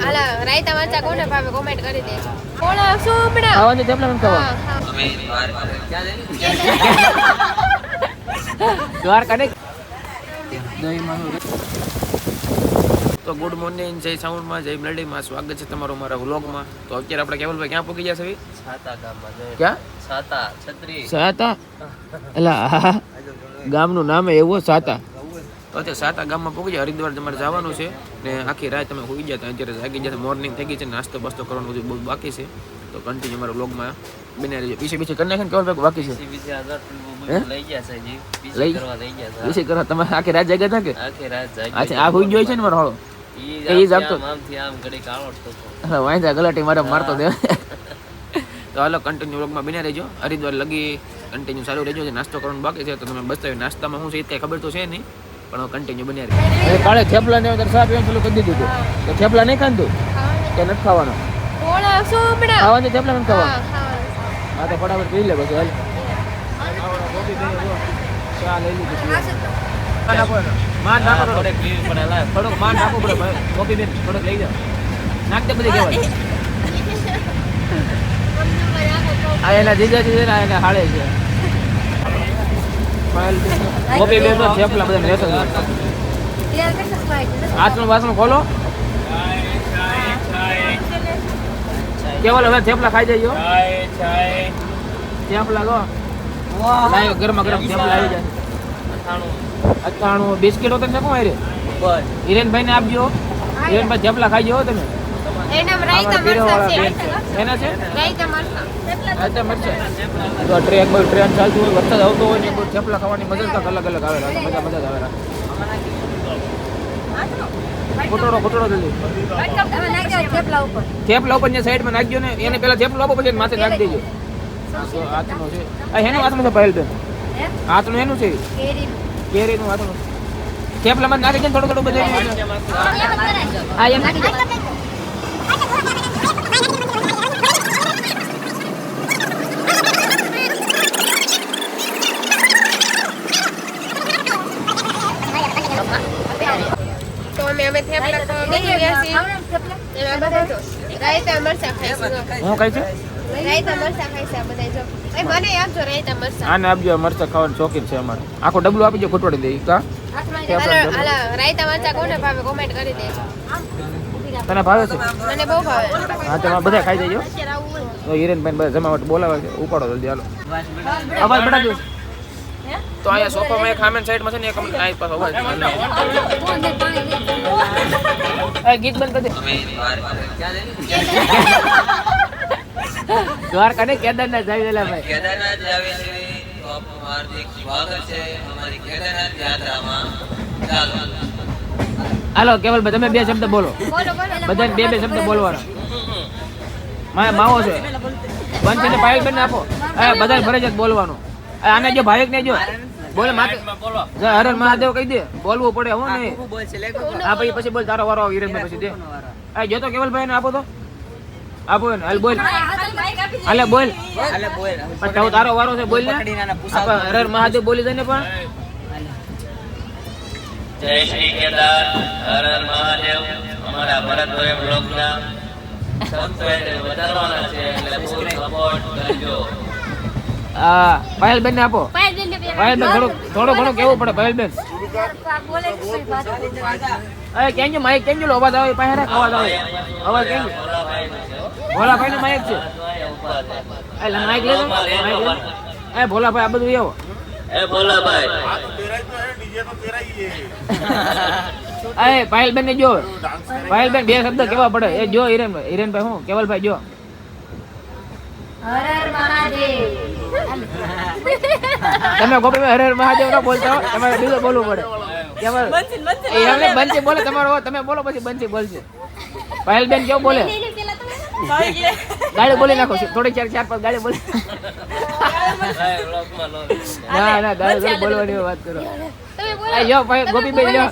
અલા રાયતા વાંચા કોને ભાવે કોમેન્ટ કરી દેજો. કોણ શું બના આવા દે થેપલા મને ખાવા. અમે ક્યાં જઈએ? દ્વારકા ને દહીં માનું. તો ગુડ મોર્નિંગ, જય સાઉન્ડમાં, જય મેલડીમાં સ્વાગત છે તમારું મારા વ્લોગમાં. તો અત્યારે આપણે કેવલભાઈ ક્યાં પહોંચી ગયા છે? સાતા ગામમાં. ક્યાં? સાતા છત્રી. સાતા એલા ગામનું નામ એવું સાતા. તો અત્યારે સાતા ગામમાં પહોંચી ગયા. હરિદ્વાર તમારે જવાનું છે ને આખી રાત તમે હોઈ ગયા હતા. અત્યારે જાગી ગયા, મોર્નિંગ થઈ ગઈ છે, નાસ્તો બાસ્તો કરવાનું બધું બહુ બાકી છે. તો કન્ટિન્યુ મારા વ્લોગમાં બને રહેજો. પીછે કરી નાખે ને કેવલભાઈ બાકી છે. લઈ ગયા છે જી. લઈ કરવા લઈ ગયા છે. પીછે કરવા તમે આખી રાત જાગ્યા હતા કે? આખી રાત જાગી. અચ્છા, આ હોઈ ગયો છે ને મારો હાળો. ઈ જાગતો આમથી આમ ઘડી કાળોટતો હતો. હા, વાંધા ગલાટી મારે મારતો દે. તો હાલો કન્ટિન્યુ વ્લોગમાં બને રહેજો. હરિદ્વાર લગી કન્ટિન્યુ ચાલુ રહેજો. નાસ્તો કરવાનું બાકી છે તો તમે બતાવી નાસ્તામાં શું છે એ કઈ ખબર તો છે નહીં, પણ કન્ટિન્યુ બન્યા રહે. કાલે થેપલા ને ચા પીવાનું ચાલુ કરી દીધું તો થેપલા નહીં ખાધું કે નથી ખાવાનો? કોણ શું બના ખાવાનું થેપલા નથી ખાવા. ખાવાનું. હા તો ફટાફટ પી લે પછી હાલ. ચા લઈ લીધી. માન નાખો થોડોક પીવી પડે. થોડોક માન નાખવું પડે ભાઈ. કોફી બેન થોડોક લઈ જાઓ. નાખ દે બધી કહેવાય. આ એના જીજાજી છે ને એના હાળે છે. કોફી બેન તો થેપલા બધા રહેતો આસનું વાસણું ખોલો. કેવલ હવે થેપલા ખાઈ જજો. થેપલા ગો ગરમા ગરમ થેપલા આવી જાય. 98 બિસ્કિટ હોત ને કોણ રે હિરેનભાઈ ને આપજો. હિરેનભાઈ થેપલા ખાઈ જજો તમે. એના રાયતા મરચા છે. એના છે રાયતા મરચા. રાયતા મરચા. તો ટ્રેન ચાલતું હોય, વરસાદ આવતો હોય ને થેપલા ખાવાની મજા જ અલગ અલગ આવે. મજા જ આવે. ખોટોડો જલ્દી થેપલા ઉપર સાઈડમાં નાખજો ને. એને પેલા થેપલો આપો પછી માથે નાખી દેજો. હાથનું છે. એનું હાથનું છે પહેલ બેન. હાથનું એનું છે કેરીનું હાથનું. થેપલામાં નાખી દે થોડું બધું. હા એમ નાખી દે. અમે થેપલા ખાવા બેસી ગયા છીએ. એમાં બધા જો રાયતા મરચા ખાઈશું. હું ખાઈ છે રાયતા મરચા ખાઈશું આ બધા જો. એ મને આપજો રાયતા મરચા. આને આપજો. મરચા ખાવાનું શોખીન છે અમારે. આખો ડબલું આપી દો, ખોટવાડી દે. કા અલા રાયતા મરચા કોને ભાવે કોમેન્ટ કરી દેજો. તને ભાવે છે? મને બહુ ભાવે. હા તમે બધા ખાઈ જજો. તો હિરેનભાઈ બધા જમા માટે બોલાવે છે. ઉપાડો જલ્દી હાલો. અવાજ બટાડજો. તો અહીંયા સોફામાં એક ખામેન સાઈડમાં છે ને એક આ પાછો અવાજ. એ ગીત બંધ કરી દે. અમે ક્યાં જઈએ? દ્વારકા ને કેદારનાથ જાવી દેલા ભાઈ. કેદારનાથ જાવે છે. તો આપનું હાર્દિક સ્વાગત છે અમારી કેદારનાથ યાત્રામાં. ચાલો હાલો કેવલભાઈ તમે બે શબ્દ બોલો. બધાને બે શબ્દ બોલવાના. માવો છે બંધ ને ભાઈ બંને આપો. બધાને ફરજિયાત બોલવાનું. આને જો ભાવિક ને જો બોલે માથે જય હર હર મહાદેવ કહી દે. બોલવું પડે હું નહીં. હા પછી બોલ. તારો વારો હિરેનભાઈ પછી દે. જો તો કેવલભાઈ ને આપો તો આપો ને. હાલ બોલ. હાલે બોલ. પણ તારો વારો છે બોલ ને. હર હર મહાદેવ બોલી જાય ને. પણ જય શ્રી કેદાર, હર હર મહાદેવ. અમારા ભરતભાઈ બ્લોગના સબસ્ક્રાઇબર વધારવાના છે એટલે ફૂલ સપોર્ટ કરજો. હા પાયલબેન ને આપો. પાયલબેન થોડું ઘણું કેવું પડે. પાયલબેન કેમ માઇક કેમ અવાજ આવે? પાસે અવાજ આવે. અવાજ કેમ? ભોલાભાઈ નો માઇક છે. માઇક લે ભોલાભાઈ આ બધું એવો. પાયલબેન ને જો. પાયલબેન બે શબ્દ કેવા પડે એ જો. હિરેનભાઈ હું કેવલભાઈ જો. તમે ગોપીભાઈ હર હર મહાદેવ ના બોલતા હો. તમારે બીજું બોલવું પડે. બંસી બોલે તમારો. તમે બોલો પછી બંસી બોલશે. પાયલબેન કેવું બોલે? ગાડી બોલી નાખો. થોડી ચાર પાંચ ગાડી બોલી. ના ગાડી બોલવાની વાત કરો. ગોપીભાઈ લો.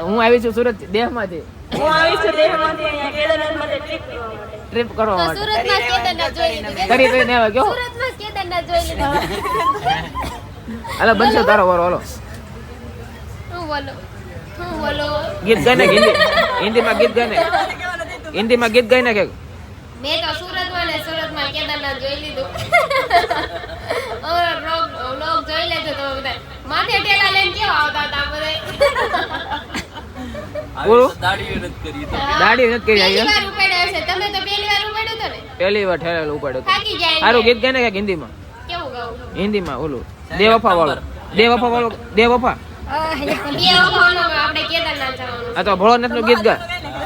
હું આવી છું સુરત દેહ માંથી. ટ્રીપ કરવા માટે. સુરતમાં કેદારનાથ જોઈ લીધું. કરી ને આવે કેવો. સુરતમાં કેદારનાથ જોઈ લીધું. હાલો બનશે તારો વારો. હાલો હું બોલો. હું બોલો ગીત ગાય ને હિન્દીમાં ગીત ગાય ને હિન્દીમાં ગીત ગાય ને કે મેં તો સુરતમાં કેદારનાથ જોઈ લીધું લોક જોઈ લેજો તો બધા માથે ટેલા લઈને કેવા આવતા હતા બધા પૂરું દાઢી નથી કરી તો દાઢી નથી કરી પહેલી આવી વાર ઉપાડ્યો હશે તમે તો પહેલી વાર ઉપાડ્યો તો ને પહેલી વાર ઠેરેલ ઉપાડ્યો તો થાકી જાય સારું ગીત ગાય ને કે હિન્દીમાં કેવું ગાવું હિન્દીમાં ઓલું દેવફા વાળો દેવફા બે વખાણો આપણે કેદારનાથ જવાનું આ તો ભોળાનાથ નું ગીત ગા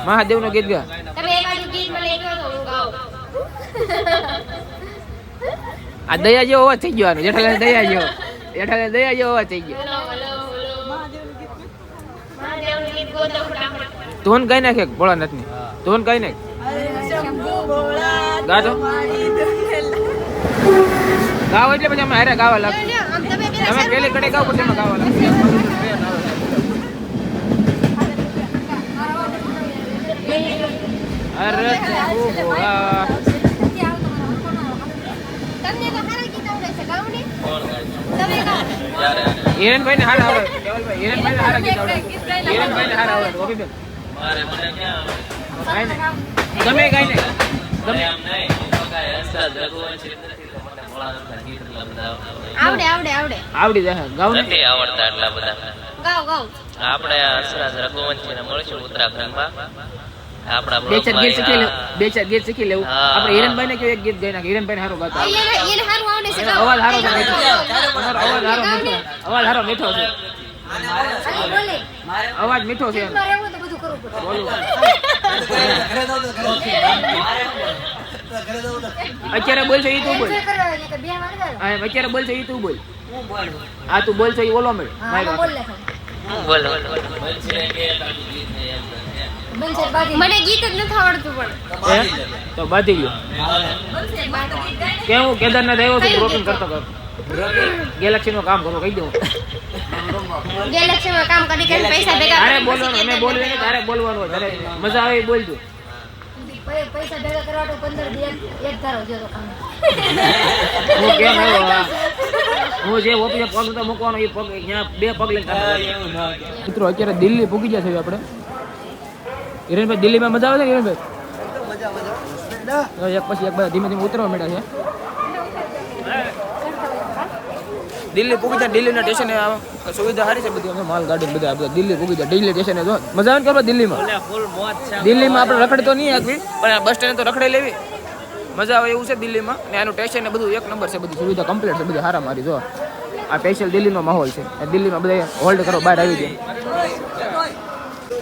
મહાદેવ નું ગીત ગા તમે એકાદું ગીત મને કહો તો હું ગાઉં આ દયા જેવો અવાજ થઈ ગયો આનો જેઠાલાલ દયા જેવો અવાજ થઈ ગયો મહાદેવનું ગીત ગોતો ફટાફટ ધોન ગાઈ નાખે ભોળાનાથ ની ધોન ગાઈ નાખ ગાતો ગાવ એટલે પછી અમે હારે ગાવા લાગે આમ તમે તમે પેલી કડે ગાવ પછી અમે ગાવા લાગે અરે ભોળા તમને તો સારા ગીત આવડે છે ગાવ ને કોણ ગાય તમે ગાઓ ત્યારે હિરેનભાઈ ને હારા આવડે કેવલભાઈ હિરેનભાઈ ને હારા ગીત આવડે હિરેનભાઈ ને હારા આવડે ગોપીબેન મારે મને ક્યાં ગાય ને ગમે ગાય ને ગમે એમ નહીં હું તો કાંઈ હસતા રઘુવંશી નથી તો મને ભોળાનાથના ગીત એટલા બધા આવડે આવડી જાય ગાવ ને નથી આવડતા એટલા બધા ગાઓ આપણે હસરાજ રઘુવંશીને મળશું ઉત્તરાખંડમાં આપણા બે ચાર ગીત શીખી લેવું બ્લોગમાં બે ચાર ગીત શીખી લેવું હા. આપણે હિરેનભાઈ ને કેવું એક ગીત ગાઈ નાખે હિરેનભાઈ ને હારું ગાતા એને હારું આવડે છે એનો અવાજ હારો છે મીઠો. તમારો અવાજ હારો મીઠો છે બોલે અવાજ મીઠો છે એનો. રહેવું તો બધું કરવું પડે બોલું અત્યારે બોલશો ઈ તું બોલ અત્યારે બોલશો ઈ તું બોલ હા તું બોલશો ઈ ઓલો મેળ બોલ વંશીને કે તારું ગીત ને એમ કરે. મને ગીત જ નથી આવડતું પણ હે? તો બાંધી ગયો કેવું કેદારનાથ આવ્યો છું બ્રોકિંગ કરતો ગેલેક્સી નું કામ કરો કહી દઉં ગેલેક્સીમાં કામ કરી કરીને પૈસા ભેગા તારે કરીને બોલવાનું અમે બોલવી નહીં તારે બોલવાનું હોય તારે મજા આવે એ બોલજો પૈસા ભેગા કરવા તો 15 દી એક ધારો જેવો કામ હું કેમ આવ્યો આ? હું જે ઓફિસે પગ તો મૂકવાનો એ પગ ત્યાં બે પગ લઈને મિત્રો અત્યારે દિલ્હી પૂગી ગયા છે આપણે હિરેનભાઈ દિલ્હીમાં મજા આવે છે હિરેનભાઈ એક પછી એક બધા ધીમે ધીમે ઉતરવા માંડ્યા છે દિલ્હી પૂગી જાય દિલ્હીના સ્ટેશને સુવિધા સારી છે બધી અમે માલ ગાડી બધા દિલ્હી પૂગી જાય દિલ્હી સ્ટેશને જો મજા આવે ને કરવા દિલ્હીમાં દિલ્હીમાં આપણે રખડી તો નહીં આપવી પણ આ બસ સ્ટેન્ડ તો રખડે લેવી મજા આવે એવું છે દિલ્હીમાં ને આનું સ્ટેશન ને બધું એક નંબર છે બધી સુવિધા કમ્પ્લીટ છે બધી હારા મારી જો આ સ્પેશિયલ દિલ્હીનો માહોલ છે દિલ્હીમાં બધા હોલ્ડ કરો બહાર આવી ગયા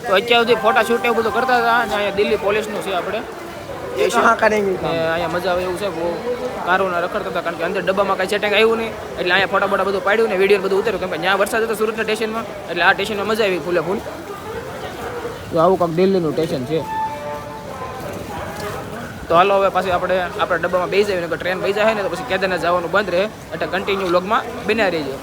તો અત્યાર સુધી ફોટા શૂટ એવું બધું કરતા હતા અને અહીંયા દિલ્હી પોલીસનું છે આપણે અહીંયા મજા આવે એવું છે બહુ કારોના રખડતા હતા કારણ કે અંદર ડબ્બામાં કાંઈ સેટિંગ આવ્યું નહીં એટલે અહીંયા ફોટા બોટા બધું પાડ્યું ને વિડીયો બધું ઉતર્યું કેમ કે ત્યાં વરસાદ હતો સુરતના સ્ટેશનમાં એટલે આ સ્ટેશનમાં મજા આવી ફૂલે ફૂલ તો આવું કાંક દિલ્હીનું સ્ટેશન છે તો હાલો હવે પાછી આપણે આપણા ડબ્બામાં બેસી જાય ને ટ્રેન બેસી જાય ને તો પછી કેદારનાથ જવાનું બંધ રહે એટલે કન્ટિન્યુ વ્લોગમાં બન્યા રહીજો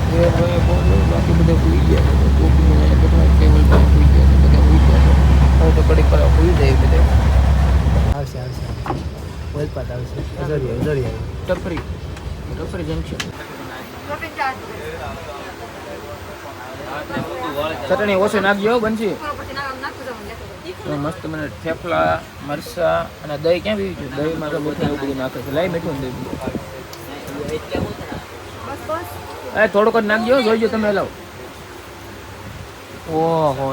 બાકી બધા ભૂલી ગયા હવે તો કડીક પર ભૂલી જાય બધે ટફરી જંકશન ચટણી ઓછું નાખજો બનશે મસ્ત મને થેપલા મરસા અને દહીં ક્યાં પીવી છે દહીંમાં તો બધું એવું બધું નાખે છે લાઈ મીઠું દહીં થોડુંક જ નાખજો જોઈજો તમે લાવ ઓહો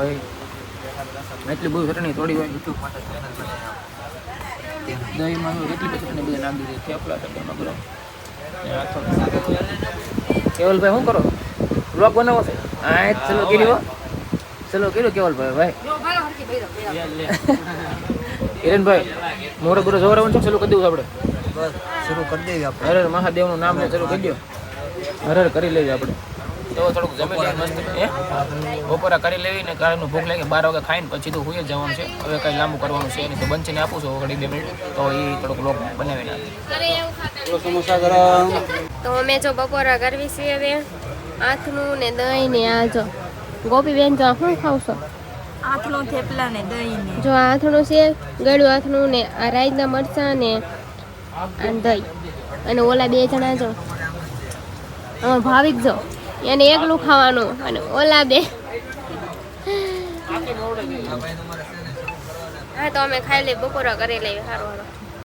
એટલી બધું ચટણી થોડી હોય દહીંમાં એટલી બધી ચટણી બધી નાખી દીધી થેપલા ચટણીમાં કરો કેવલભાઈ શું કરો બ્લોગ બનાવો છે હા ચલો કર્યું કેવલભાઈ હિરેનભાઈ મોરે બુરો જોરાવાનું છે ચલો કરી દેવું આપણે શરૂ કરી દેવી આપણે હરે મહાદેવનું નામ ને ચલો કરી દો હરે કરી લેવી આપણે તો થોડુંક જમી લઈએ મસ્ત બપોરા કરી લેવી ને કારનું ભૂખ લાગે 12 વાગે ખાઈને પછી તો હુઈ જવાનું છે હવે કંઈ લાંબુ કરવાનું છે નહીં તો બંચીને આપું છું ઘડી 2 મિનિટ તો એ થોડુંક લોક બનાવી નાખે સમોસા ગરમ તો અમે જો બપોરા કરવી છે હવે આથનું ને દહીં ને આ જો ગોપીબેન જો શું ખાવશો આથણું થેપલા ને દહીં ને જો આથણું છે ગળું આથણું ને આ રાયતા મરચાં ને આ દહીં અને ઓલા 2 જણા જો ભાવિક જો એને એકલું ખાવાનું અને ઓલા બે હા તો અમે ખાઈ લઈએ બપોરા કરી લઈએ સારું